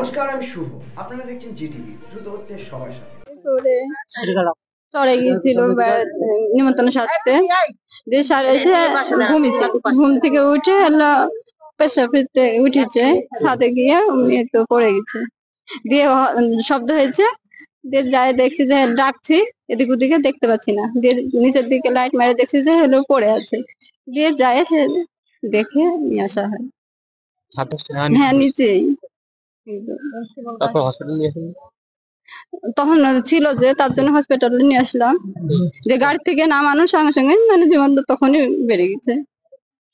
নমস্কার, আমি শুভ। আপনারা দেখছেন জিটিভি, দ্রুত হচ্ছে সবার সাথে। চড়ে গিয়েছিল নিমন্ত্রণ সাজতে, দিয়ে এসে ঘুমিয়েছে। ঘুম থেকে উঠে হলো পেশা ফিরতে উঠেছে, ছাদে গিয়ে উনি একটু পড়ে গেছে। দিয়ে শব্দ হয়েছে, দিয়ে যাই দেখছি যে ডাকছি, এদিক ওদিকে দেখতে পাচ্ছি না। দিয়ে নিচের দিকে লাইট মেরে দেখছি যে হলো পড়ে আছে। দিয়ে যায় সে দেখে নিয়ে আসা হয়। হ্যাঁ, নিচেই। তখন ছিল যে, তার জন্য হসপিটালে নিয়ে আসলাম। যে গাড়ি থেকে নামানোর সঙ্গে সঙ্গে মানে জীবন তখনই বেড়ে গেছে।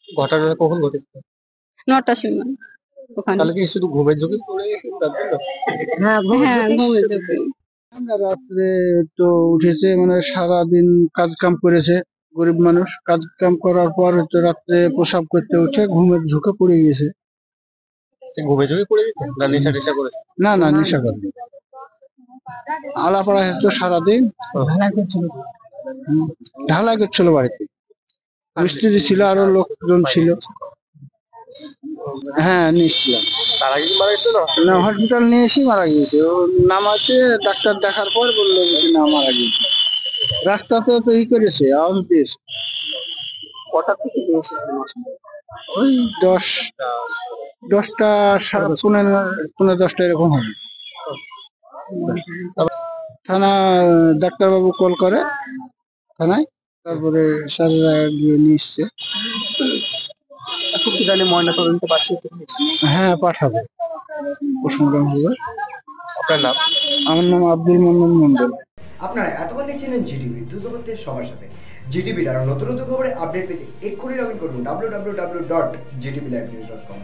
ঘটনাটা কখন ঘটেছে? 9টার সময় ওখানে। তাহলে কি শুধু ঘুমের ঝুঁকি পড়ে গেছে তার জন্য? হ্যাঁ, ঘুমের ঝুঁকি। রাত্রে তো উঠেছে, মানে সারাদিন কাজ কাম করেছে, গরিব মানুষ। কাজ কাম করার পর হচ্ছে রাত্রে প্রসাব করতে উঠে ঘুমের ঝুঁকে পড়ে গেছে। ঘুমের ঝুঁকি পড়ে গেছে না নেশা টেশা করেছে? না না, নেশা করেনি। আলাপাড়া হচ্ছে সারাদিন ঢালাই করছিল বাড়িতে। মিস্ত্রি ছিল, আরো লোকজন ছিল। হ্যাঁ, নিয়েছিলাম। তার আগে কি মারা গেছে? না, হসপিটাল নিয়ে এসে মারা গিয়েছে। ও নামাতে ডাক্তার দেখার পর বললো যে না, মারা গিয়েছে। রাস্তাতে তো ই করেছে, আওয়াজ দিয়েছে। কটার থেকে নিয়ে এসেছিল? ওই 10টা, পৌনে 10টা এরকম হবে। থানা ডাক্তারবাবু কল করে থানায়, তারপরে স্যাররা গিয়ে নিয়ে এসছে। এখন কি জানি ময়না তদন্ত পাঠিয়েছে? হ্যাঁ, পাঠাবে, পোস্টমর্টম হবে। আপনার নাম? আমার নাম আব্দুল মান্নান মন্ডল। আপনারা এতক্ষণ দেখছিলেন জিটিভি, দ্রুত হচ্ছে সবার সাথে। জিটিভির আরো নতুন নতুন খবরে আপডেট পেতে এক্ষুনি লগ ইন করুন www.gtvlivenews.com।